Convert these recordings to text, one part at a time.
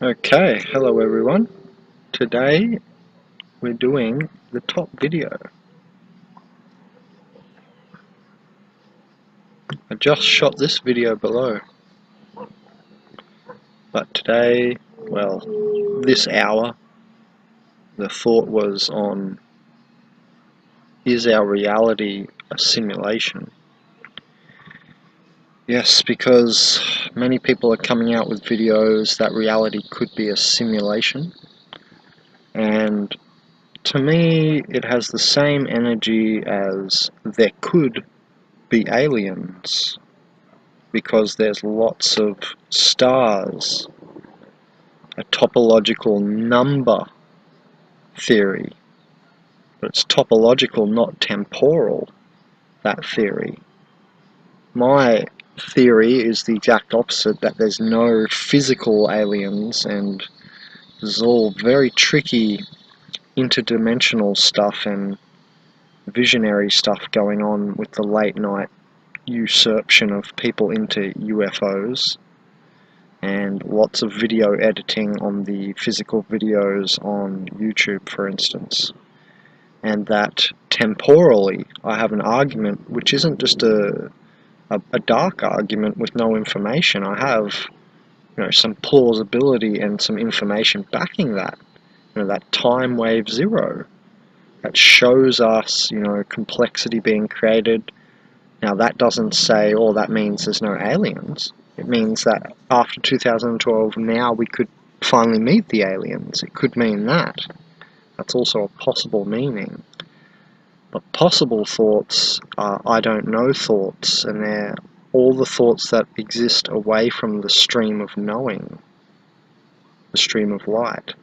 Okay, hello everyone. Today we're doing the top video. I just shot this video below, but today, well, this hour, the thought was on, is our reality a simulation? Yes, because many people are coming out with videos that reality could be a simulation, and to me it has the same energy as there could be aliens, because there's lots of stars, a topological number theory, but it's topological, not temporal, that theory. My theory is the exact opposite, that there's no physical aliens, and this is all very tricky interdimensional stuff and visionary stuff going on with the late night usurpation of people into UFOs, and lots of video editing on the physical videos on YouTube, for instance. And that temporally I have an argument which isn't just a dark argument with no information. I have, some plausibility and some information backing that. That time wave zero that shows us, complexity being created. Now that doesn't say, oh, that means there's no aliens. It means that after 2012, now we could finally meet the aliens. It could mean that. That's also a possible meaning. But possible thoughts are I don't know thoughts, and they're all the thoughts that exist away from the stream of knowing, the stream of light.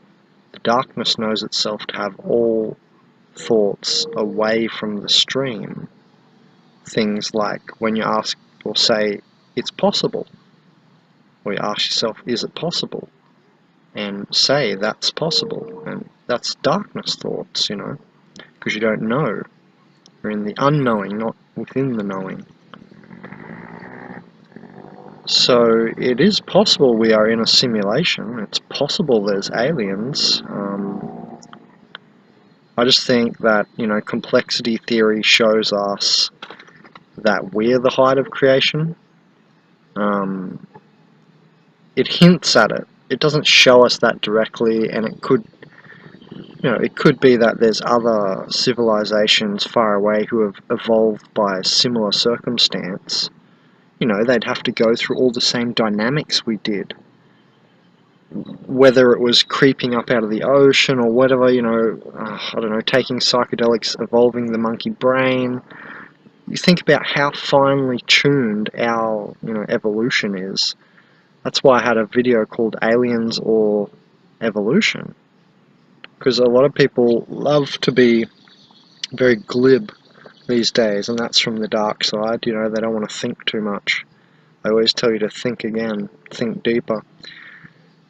The darkness knows itself to have all thoughts away from the stream. Things like when you ask or say, it's possible, or you ask yourself, is it possible? And say, that's possible. And that's darkness thoughts, because you don't know. You're in the unknowing, not within the knowing. So it is possible we are in a simulation. It's possible there's aliens. I just think that, complexity theory shows us that we're the height of creation. It hints at it. It doesn't show us that directly, and it could be that there's other civilizations far away who have evolved by a similar circumstance. They'd have to go through all the same dynamics we did. Whether it was creeping up out of the ocean or whatever, I don't know, taking psychedelics, evolving the monkey brain. You think about how finely tuned our, evolution is. That's why I had a video called Aliens or Evolution. Because a lot of people love to be very glib these days, and that's from the dark side. They don't want to think too much. I always tell you to think again, think deeper.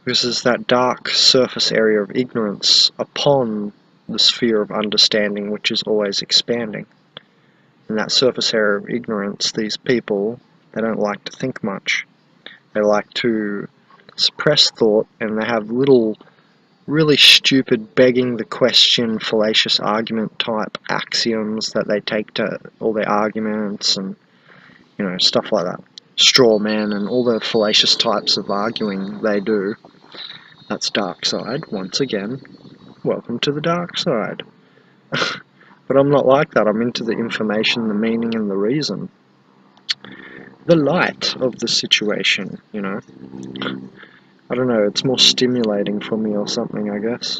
Because there's that dark surface area of ignorance upon the sphere of understanding, which is always expanding. In that surface area of ignorance, these people, they don't like to think much. They like to suppress thought, and they have little really stupid, begging the question, fallacious argument type axioms that they take to all their arguments and, stuff like that. Straw man and all the fallacious types of arguing they do. That's dark side. Once again, welcome to the dark side. But I'm not like that. I'm into the information, the meaning, and the reason. The light of the situation, I don't know, it's more stimulating for me or something, I guess.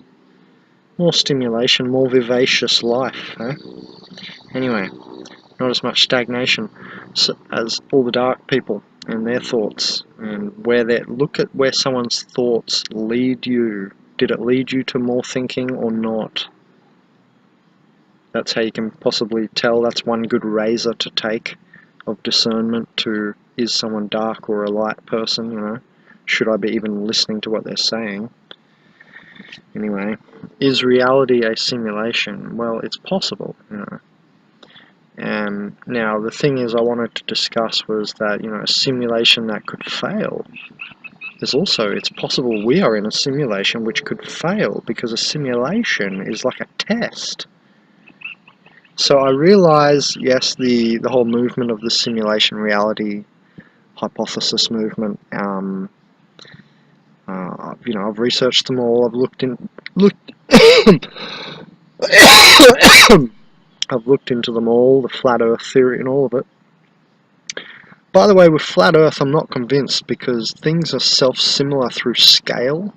More stimulation, more vivacious life, eh? Anyway, not as much stagnation as all the dark people and their thoughts, and look at where someone's thoughts lead you. Did it lead you to more thinking or not? That's how you can possibly tell. That's one good razor to take of discernment to, is someone dark or a light person, Should I be even listening to what they're saying? Anyway, is reality a simulation? Well, it's possible, Now, the thing is I wanted to discuss was that, a simulation that could fail. there's also, it's possible we are in a simulation which could fail, because a simulation is like a test. So I realize, yes, the whole movement of the simulation reality hypothesis movement, you know, I've researched them all, I've looked I've looked into them all, the flat earth theory and all of it. By the way, with flat earth I'm not convinced, because things are self-similar through scale.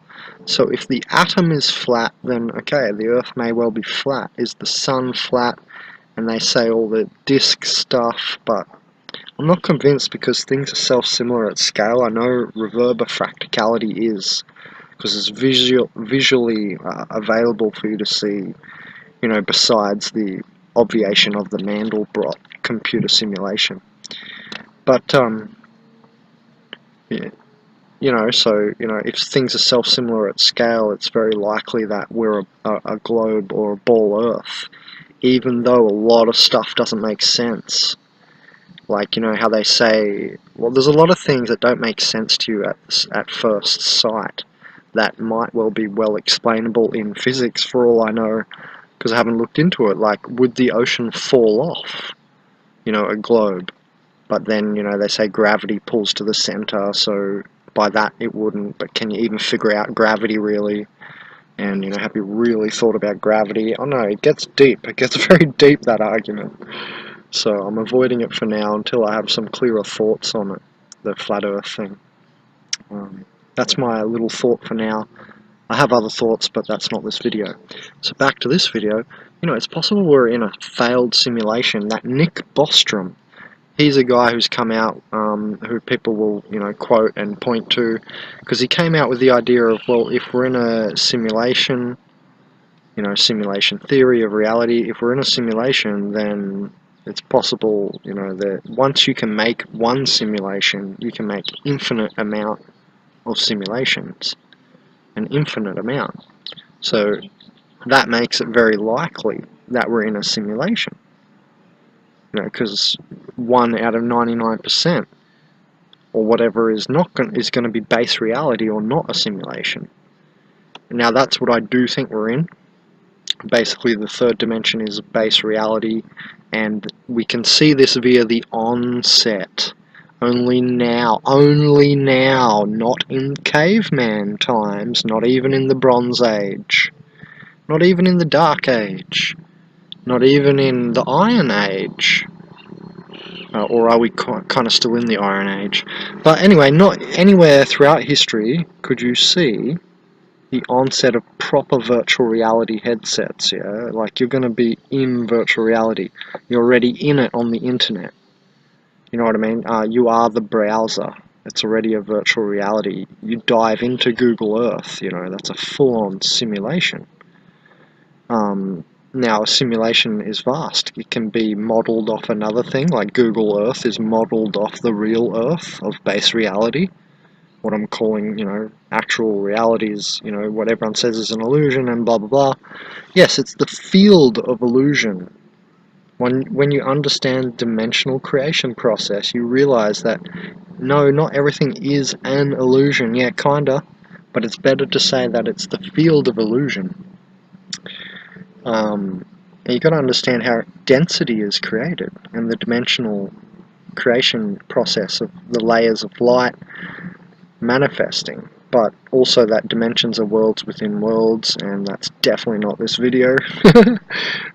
So if the atom is flat, then okay, the earth may well be flat. Is the sun flat? And they say all the disk stuff, but I'm not convinced, because things are self-similar at scale. I know reverberfractality is, because it's visually available for you to see, you know, besides the obviation of the Mandelbrot computer simulation. But yeah, you know, so, you know, if things are self-similar at scale, it's very likely that we're a globe or a ball Earth, even though a lot of stuff doesn't make sense. Like, you know, how they say, well, there's a lot of things that don't make sense to you at first sight that might well be well explainable in physics, for all I know, because I haven't looked into it. Like, would the ocean fall off, you know, a globe? But then, you know, they say gravity pulls to the center, so by that it wouldn't. But can you even figure out gravity, really? And, you know, have you really thought about gravity? Oh no, it gets deep. It gets very deep, that argument. So I'm avoiding it for now until I have some clearer thoughts on it, the flat earth thing. That's my little thought for now. I have other thoughts, but that's not this video. So back to this video, you know, it's possible we're in a failed simulation. That Nick Bostrom, he's a guy who's come out, who people will, you know, quote and point to, because he came out with the idea of, well, if we're in a simulation, you know, simulation theory of reality, if we're in a simulation, then it's possible, you know, that once you can make one simulation, you can make infinite amount of simulations, an infinite amount. So that makes it very likely that we're in a simulation. You know, because 1 out of 99% or whatever is going to be base reality or not a simulation. Now that's what I do think we're in. Basically, the third dimension is base reality, and we can see this via the onset. Only now, not in caveman times, not even in the Bronze Age, not even in the Dark Age, not even in the Iron Age. Or are we kind of still in the Iron Age? But anyway, not anywhere throughout history could you see the onset of proper virtual reality headsets, yeah? Like, you're going to be in virtual reality. You're already in it on the internet. You know what I mean? You are the browser. It's already a virtual reality. You dive into Google Earth, you know, that's a full-on simulation. Now, a simulation is vast. It can be modelled off another thing, like Google Earth is modelled off the real Earth of base reality. What I'm calling, you know, actual reality is, you know, what everyone says is an illusion and blah blah blah. Yes, it's the field of illusion. When you understand dimensional creation process, you realize that no, not everything is an illusion. Yeah, kinda, but it's better to say that it's the field of illusion. And you got to understand how density is created and the dimensional creation process of the layers of light manifesting, but also that dimensions are worlds within worlds, and that's definitely not this video.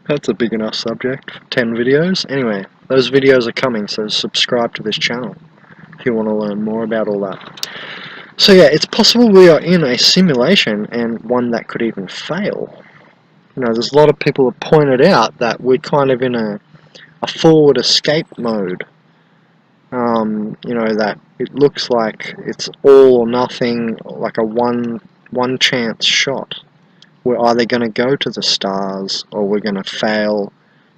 That's a big enough subject for 10 videos. Anyway, those videos are coming, so subscribe to this channel if you want to learn more about all that. So yeah, it's possible we are in a simulation, and one that could even fail. You know, there's a lot of people have pointed out that we're kind of in a forward escape mode. You know, that it looks like it's all or nothing, like a one chance shot. We're either going to go to the stars, or we're going to fail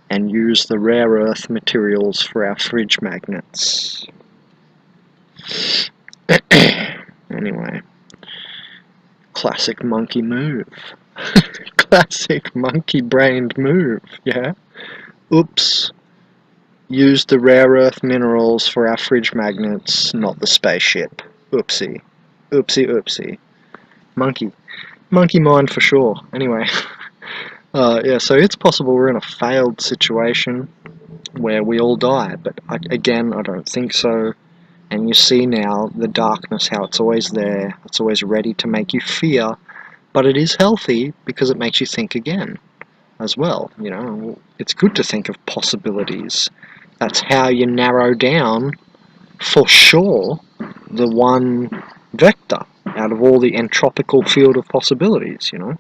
and use the rare earth materials for our fridge magnets. Anyway, classic monkey move. Classic monkey-brained move, yeah? Oops. Use the rare earth minerals for our fridge magnets, not the spaceship. Oopsie. Oopsie. Monkey mind for sure. Anyway, yeah, so it's possible we're in a failed situation where we all die, but again, I don't think so. And you see now the darkness, how it's always there, it's always ready to make you fear, but it is healthy because it makes you think again as well. You know, it's good to think of possibilities. That's how you narrow down, for sure, the one vector out of all the entropical field of possibilities, you know.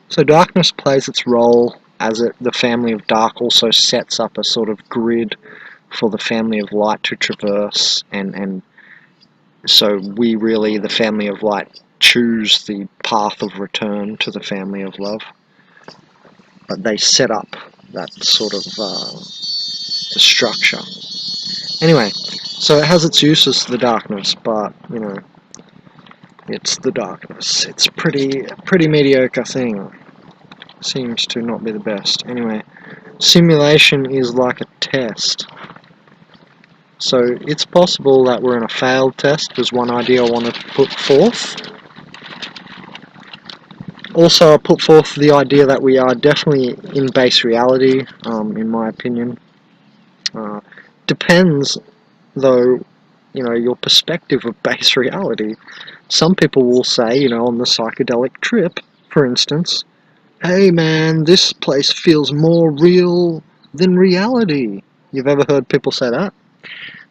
So darkness plays its role as the family of dark also sets up a sort of grid for the family of light to traverse, and so we really, the family of light, choose the path of return to the family of love. But they set up that sort of structure. Anyway, so it has its uses, the darkness, but, you know, it's the darkness. It's pretty mediocre thing. Seems to not be the best. Anyway, simulation is like a test. So it's possible that we're in a failed test, is one idea I want to put forth. Also, I put forth the idea that we are definitely in base reality, in my opinion. Depends, though, you know, your perspective of base reality. Some people will say, you know, on the psychedelic trip, for instance, hey man, this place feels more real than reality. You've ever heard people say that?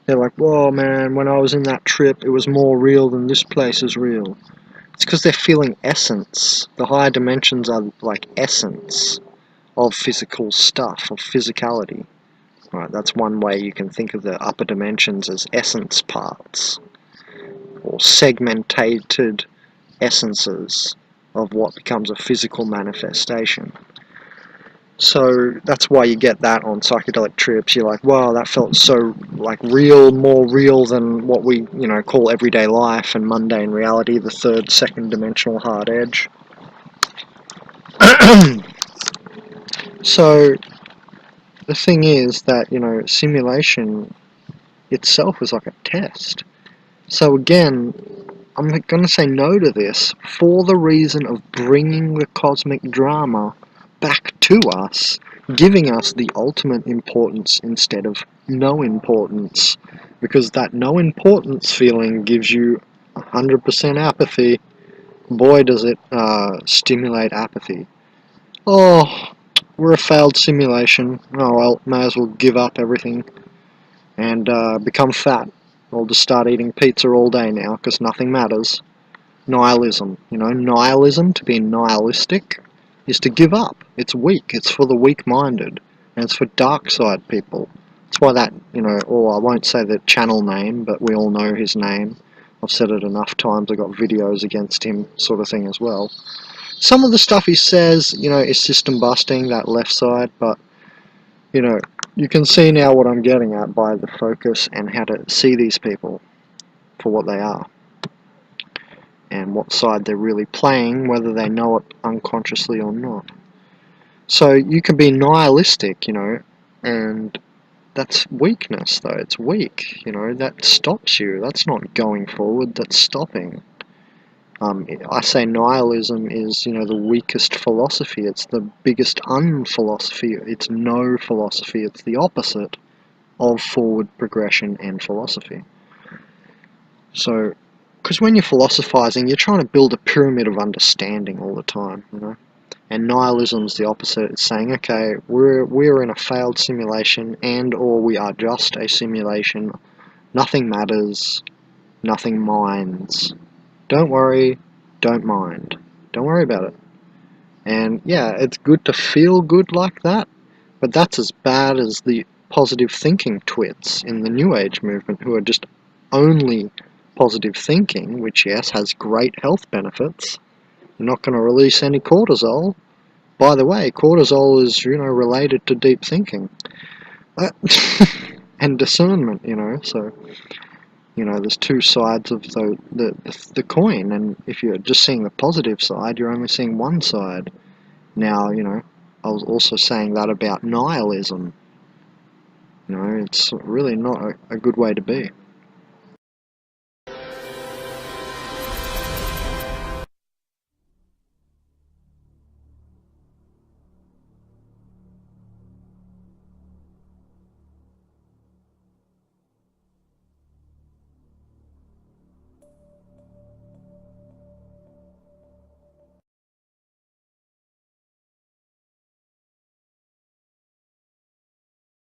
They're like, whoa man, when I was in that trip, it was more real than this place is real. It's because they're feeling essence. The higher dimensions are like essence of physical stuff, of physicality. Right, that's one way you can think of the upper dimensions as essence parts, or segmented essences of what becomes a physical manifestation. So that's why you get that on psychedelic trips. You're like, wow, that felt so like real, more real than what we, you know, call everyday life and mundane reality, the third, second dimensional hard edge. So the thing is that, you know, simulation itself is like a test. So again, I'm going to say no to this for the reason of bringing the cosmic drama back to us, giving us the ultimate importance instead of no importance, because that no importance feeling gives you 100% apathy. Boy, does it stimulate apathy. Oh, we're a failed simulation. Oh well, may as well give up everything and become fat. I'll just start eating pizza all day now because nothing matters. Nihilism, you know, nihilism, to be nihilistic, is to give up. It's weak. It's for the weak-minded, and it's for dark side people. That's why that, you know, or I won't say the channel name, but we all know his name. I've said it enough times. I got videos against him, sort of thing as well. Some of the stuff he says, you know, is system busting, that left side, but, you know, you can see now what I'm getting at by the focus and how to see these people for what they are, and what side they're really playing, whether they know it unconsciously or not. So you can be nihilistic, you know, and that's weakness, though. It's weak, you know, that stops you. That's not going forward, that's stopping. I say nihilism is, you know, the weakest philosophy. It's the biggest unphilosophy. It's no philosophy. It's the opposite of forward progression and philosophy. So, because when you're philosophizing, you're trying to build a pyramid of understanding all the time, you know. And nihilism's the opposite. It's saying, okay, we're in a failed simulation, and or we are just a simulation. Nothing matters. Nothing minds. Don't worry. Don't mind. Don't worry about it. And yeah, it's good to feel good like that, but that's as bad as the positive thinking twits in the New Age movement who are just only positive thinking, which yes, has great health benefits. You're not going to release any cortisol. By the way, cortisol is, you know, related to deep thinking. And discernment, you know, so, you know, there's two sides of the coin, and if you're just seeing the positive side, you're only seeing one side. Now, you know, I was also saying that about nihilism. You know, it's really not a good way to be.